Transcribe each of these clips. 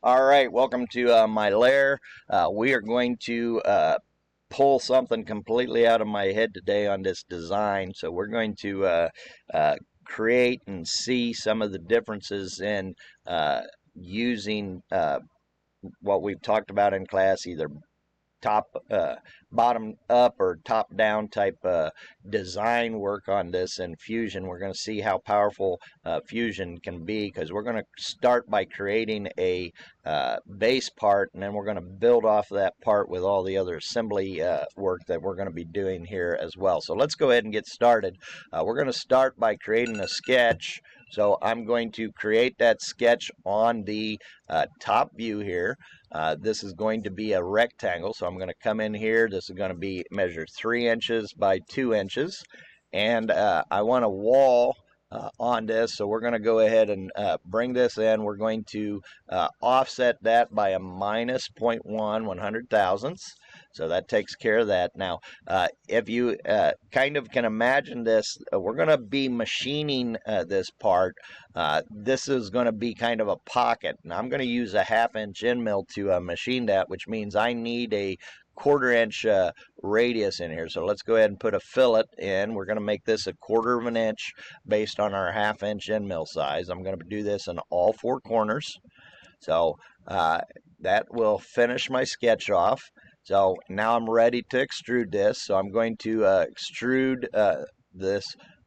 All right, welcome to my lair. We are going to pull something completely out of my head today on this design. So we're going to create and see some of the differences in using what we've talked about in class, either top bottom up or top down type design work on this in Fusion. We're going to see how powerful Fusion can be, because we're going to start by creating a base part, and then we're going to build off of that part with all the other assembly work that we're going to be doing here as well. So let's go ahead and get started. We're going to start by creating a sketch. So I'm going to create that sketch on the top view here. This is going to be a rectangle, so I'm going to come in here. This is going to be measured 3 inches by 2 inches, and I want a wall on this, so we're going to go ahead and bring this in. We're going to offset that by a minus 0.1 100 thousandths. So that takes care of that. Now, if you kind of can imagine this, we're going to be machining this part. This is going to be kind of a pocket. And I'm going to use a 1/2 inch end mill to machine that, which means I need a 1/4 inch radius in here. So let's go ahead and put a fillet in. We're going to make this a 1/4 inch based on our 1/2 inch end mill size. I'm going to do this in all 4 corners. So that will finish my sketch off. So now I'm ready to extrude this. So I'm going to extrude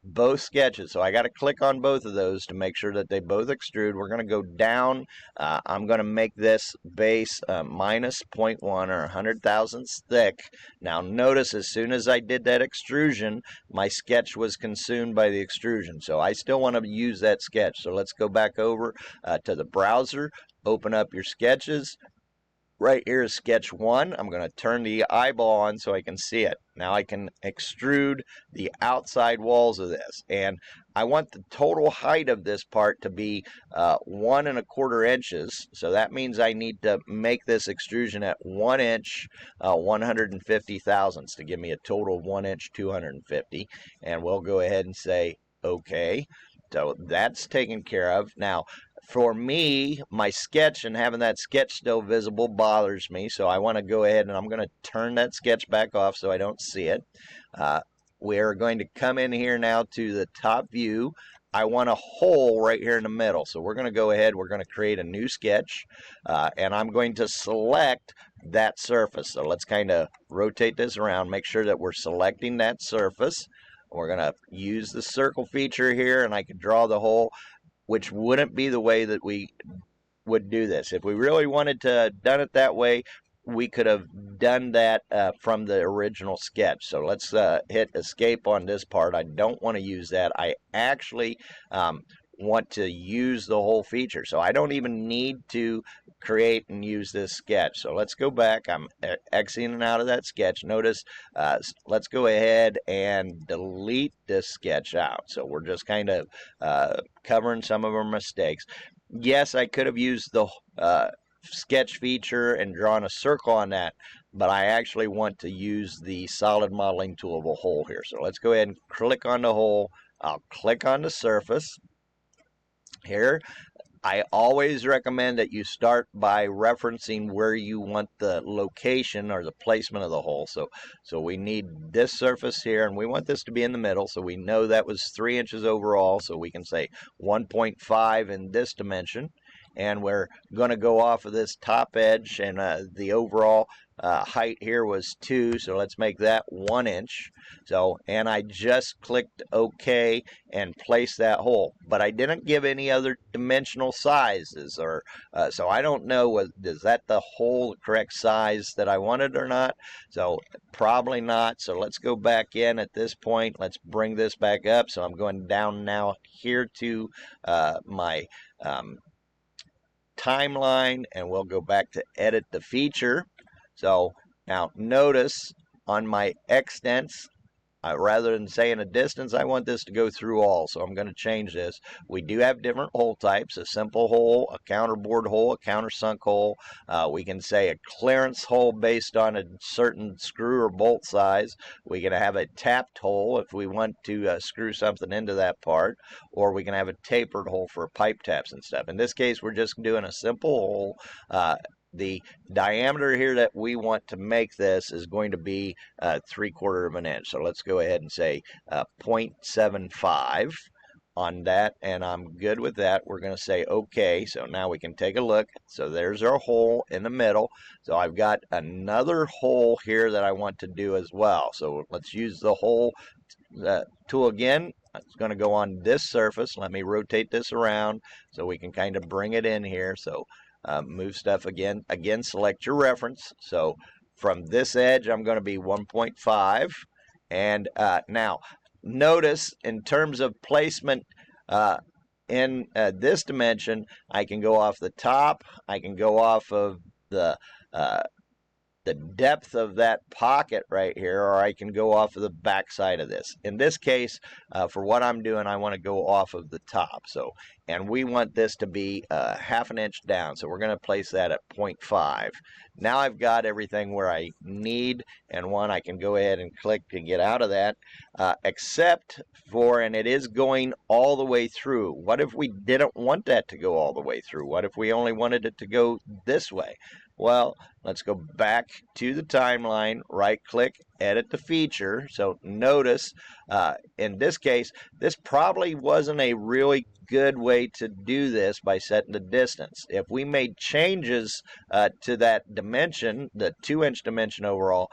both sketches. So I got to click on both of those to make sure that they both extrude. We're going to go down. I'm going to make this base minus 0.1 or 100 thousandths thick. Now notice, as soon as I did that extrusion, my sketch was consumed by the extrusion. So I still want to use that sketch. So let's go back over to the browser, open up your sketches. Right here is sketch 1. I'm going to turn the eyeball on so I can see it. Now I can extrude the outside walls of this, and I want the total height of this part to be 1 1/4 inches. So that means I need to make this extrusion at 1 inch 150 thousandths to give me a total of 1 inch 250. And we'll go ahead and say OK. So that's taken care of. Now, for me, my sketch and having that sketch still visible bothers me, so I want to go ahead and I'm going to turn that sketch back off so I don't see it. We're going to come in here now to the top view. I want a hole right here in the middle, so we're going to go ahead, we're going to create a new sketch, and I'm going to select that surface. So let's kind of rotate this around, make sure that we're selecting that surface. We're going to use the circle feature here, and I can draw the hole, which wouldn't be the way that we would do this. If we really wanted to have done it that way, we could have done that from the original sketch. So let's hit escape on this part. I don't want to use that. I actually want to use the whole feature. So I don't even need to create and use this sketch. So let's go back. I'm exiting out of that sketch. Notice, let's go ahead and delete this sketch out. So we're just kind of covering some of our mistakes. Yes, I could have used the sketch feature and drawn a circle on that, but I actually want to use the solid modeling tool of a hole here. So let's go ahead and click on the hole. I'll click on the surface. Here, I always recommend that you start by referencing where you want the location or the placement of the hole. So we need this surface here, and we want this to be in the middle. So we know that was 3 inches overall. So we can say 1.5 in this dimension. And we're going to go off of this top edge, and the overall height here was 2, so let's make that 1 inch. So, and I just clicked OK and placed that hole, but I didn't give any other dimensional sizes, or so I don't know, is that the hole correct size that I wanted or not? So probably not. So let's go back in at this point. Let's bring this back up. So I'm going down now here to my timeline, and we'll go back to edit the feature. So now notice on my extents, rather than saying a distance, I want this to go through all, so I'm going to change this. We do have different hole types: a simple hole, a counterbore hole, a countersunk hole. We can say a clearance hole based on a certain screw or bolt size. We can have a tapped hole if we want to screw something into that part, or we can have a tapered hole for pipe taps and stuff. In this case, we're just doing a simple hole. The diameter here that we want to make this is going to be 3/4 of an inch. So let's go ahead and say 0.75 on that, and I'm good with that. We're going to say OK. So now we can take a look. So there's our hole in the middle. So I've got another hole here that I want to do as well. So let's use the hole tool again. It's going to go on this surface. Let me rotate this around so we can kind of bring it in here. So move stuff again. Again, select your reference. So from this edge, I'm going to be 1.5. And now, notice in terms of placement in this dimension, I can go off the top. I can go off of the depth of that pocket right here, or I can go off of the back side of this. In this case, for what I'm doing, I want to go off of the top. So, and we want this to be 1/2 an inch down. So we're going to place that at 0.5. Now I've got everything where I need and want. I can go ahead and click to get out of that, except for, and it is going all the way through. What if we didn't want that to go all the way through? What if we only wanted it to go this way? Well, let's go back to the timeline, right click, edit the feature. So notice in this case, this probably wasn't a really good way to do this by setting the distance. If we made changes to that dimension, the 2-inch dimension overall,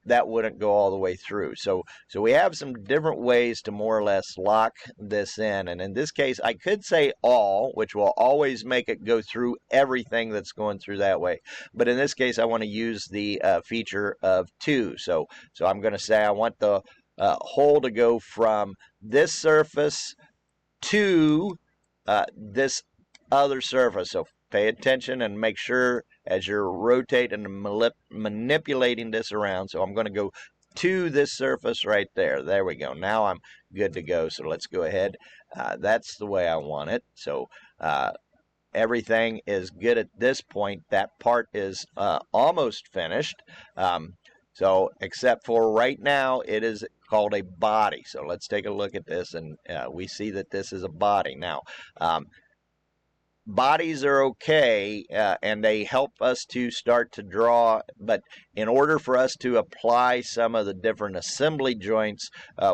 that wouldn't go all the way through. So we have some different ways to more or less lock this in. And in this case, I could say all, which will always make it go through everything that's going through that way. But in this case, I want to use the feature of 2. So I'm going to say I want the hole to go from this surface to this other surface. So pay attention and make sure as you're rotating and manipulating this around. So I'm going to go to this surface right there. There we go. Now I'm good to go. So let's go ahead. That's the way I want it. So everything is good at this point. That part is almost finished. So except for right now, it is called a body. So let's take a look at this, and we see that this is a body. Now, bodies are okay, and they help us to start to draw, but in order for us to apply some of the different assembly joints,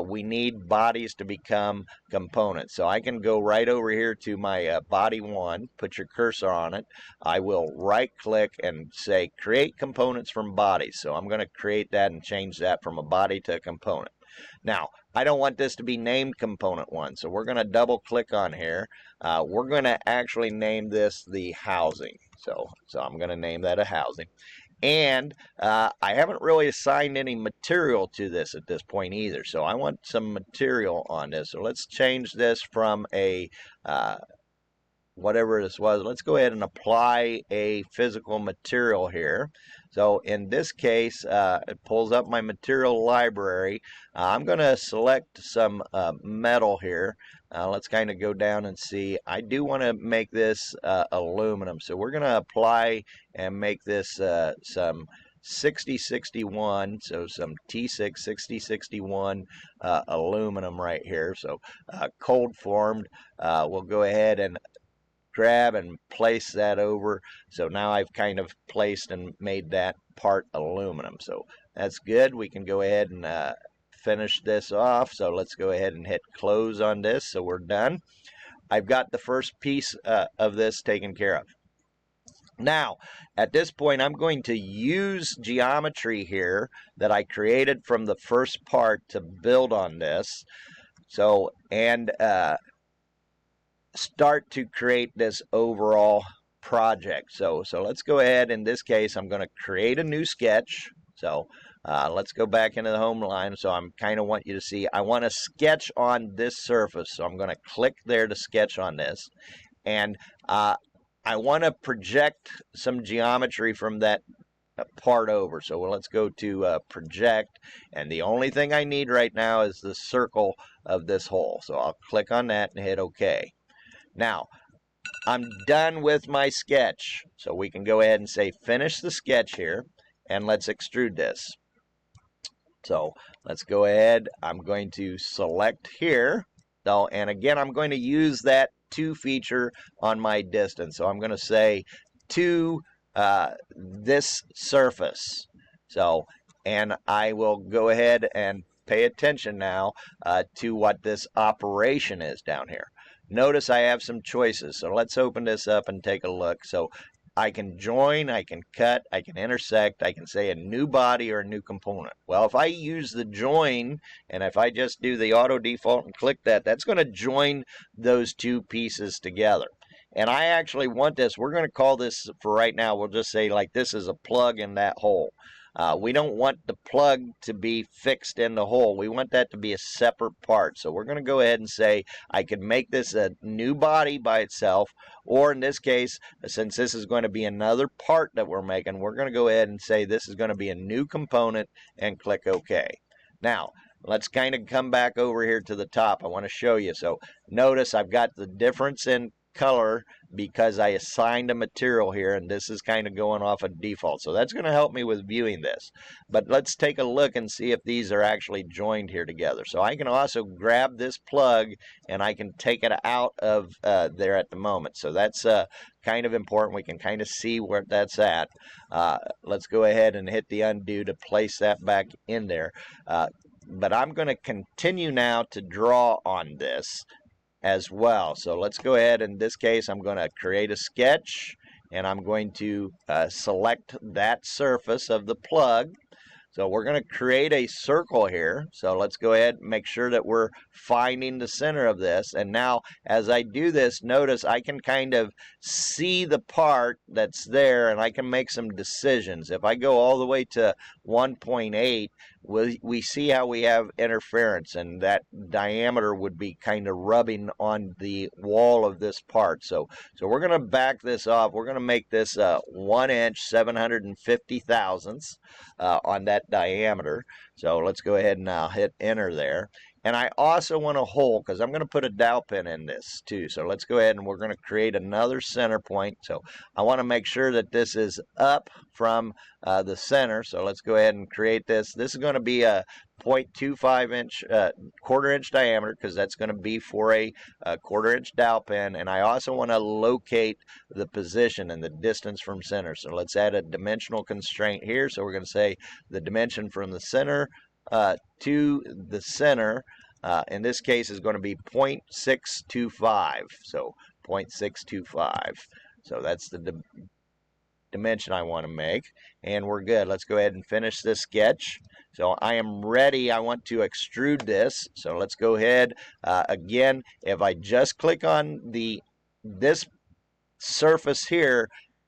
we need bodies to become components. So I can go right over here to my body 1, put your cursor on it. I will right click and say create components from bodies. So I'm going to create that and change that from a body to a component. Now, I don't want this to be named component 1, so we're going to double click on here. We're going to actually name this the housing. So I'm going to name that a housing. And I haven't really assigned any material to this at this point either. So I want some material on this. So let's change this from a whatever this was. Let's go ahead and apply a physical material here. So in this case, it pulls up my material library. I'm going to select some metal here. Let's kind of go down and see. I do want to make this aluminum. So we're going to apply and make this some 6061, so some T6 6061 aluminum right here. So cold formed. We'll go ahead and grab and place that over. So now I've kind of placed and made that part aluminum. So that's good. We can go ahead and finish this off. So let's go ahead and hit close on this. So we're done. I've got the first piece of this taken care of. Now, at this point, I'm going to use geometry here that I created from the first part to build on this. So, and start to create this overall project. So let's go ahead. In this case, I'm going to create a new sketch. So let's go back into the home line. So I'm kind of want you to see, I want to sketch on this surface. So I'm going to click there to sketch on this. And I want to project some geometry from that part over. So let's go to project, and the only thing I need right now is the circle of this hole. So I'll click on that and hit OK. Now, I'm done with my sketch. So we can go ahead and say finish the sketch here, and let's extrude this. So let's go ahead. I'm going to select here. So, and again, I'm going to use that to feature on my distance. So I'm going to say to this surface. So, and I will go ahead and pay attention now to what this operation is down here. Notice I have some choices. So let's open this up and take a look. So I can join, I can cut, I can intersect, I can say a new body or a new component. Well, if I use the join, and if I just do the auto default and click that, that's going to join those two pieces together. And I actually want this, we're going to call this, for right now, we'll just say like this is a plug in that hole. We don't want the plug to be fixed in the hole. We want that to be a separate part. So we're going to go ahead and say I could make this a new body by itself, or in this case, since this is going to be another part that we're making, we're going to go ahead and say this is going to be a new component and click OK. Now, let's kind of come back over here to the top. I want to show you. So notice I've got the difference in color because I assigned a material here, and this is kind of going off of default. So that's going to help me with viewing this. But let's take a look and see if these are actually joined here together. So I can also grab this plug and I can take it out of there at the moment. So that's kind of important. We can kind of see where that's at. Let's go ahead and hit the undo to place that back in there. But I'm going to continue now to draw on this as well. So let's go ahead. In this case, I'm going to create a sketch, and I'm going to select that surface of the plug. So we're going to create a circle here. So let's go ahead and make sure that we're finding the center of this. And now as I do this, notice I can kind of see the part that's there, and I can make some decisions. If I go all the way to 1.8, we see how we have interference, and that diameter would be kind of rubbing on the wall of this part. So we're going to back this off. We're going to make this 1 inch 750 thousandths on that diameter. So let's go ahead and now hit enter there. And I also want a hole because I'm going to put a dowel pin in this too. So let's go ahead and we're going to create another center point. So I want to make sure that this is up from the center. So let's go ahead and create this. This is going to be a 0.25 inch, quarter inch diameter, because that's going to be for a quarter inch dowel pin. And I also want to locate the position and the distance from center. So let's add a dimensional constraint here. So we're going to say the dimension from the center to the center, in this case, is going to be 0.625. So 0.625. So that's the dimension I want to make, and we're good. Let's go ahead and finish this sketch. So I am ready. I want to extrude this. So let's go ahead. Again, if I just click on this surface here,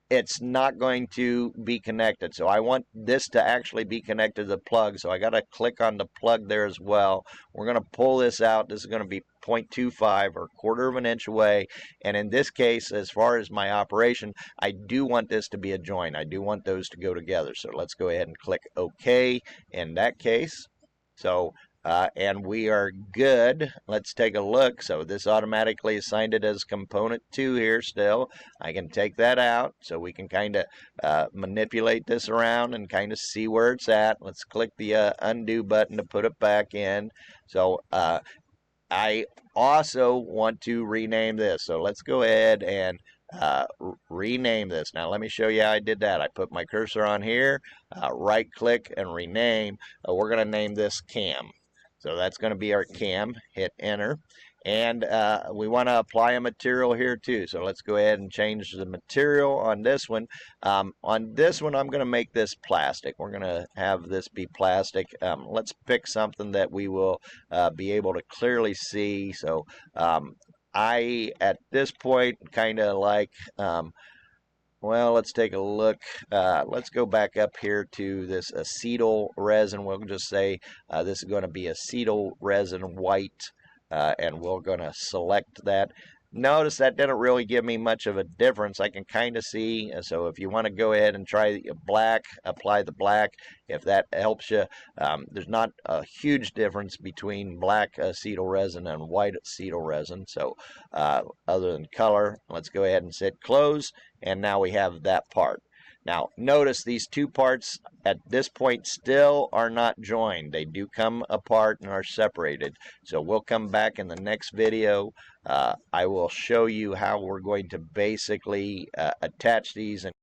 it's not going to be connected. So I want this to actually be connected to the plug. So I got to click on the plug there as well. We're going to pull this out. This is going to be 0.25 or quarter of an inch away. And in this case, as far as my operation, I do want this to be a join. I do want those to go together. So let's go ahead and click OK in that case. So and we are good. Let's take a look. So this automatically assigned it as component 2 here still. I can take that out so we can kind of manipulate this around and kind of see where it's at. Let's click the undo button to put it back in. So I also want to rename this. So let's go ahead and rename this. Now let me show you how I did that. I put my cursor on here, right click and rename. We're going to name this cam. So that's going to be our cam. Hit enter. And we want to apply a material here too. So let's go ahead and change the material on this one. On this one, I'm going to make this plastic. We're going to have this be plastic. Let's pick something that we will be able to clearly see. So I, at this point, kind of like, well, let's take a look. Let's go back up here to this acetyl resin. We'll just say this is going to be acetyl resin white, and we're going to select that. notice that didn't really give me much of a difference. I can kind of see. So if you want to go ahead and try black, apply the black. If that helps you, there's not a huge difference between black acetyl resin and white acetyl resin. So other than color, let's go ahead and hit close. And now we have that part. Now, notice these two parts at this point still are not joined. They do come apart and are separated. So we'll come back in the next video. I will show you how we're going to basically attach these and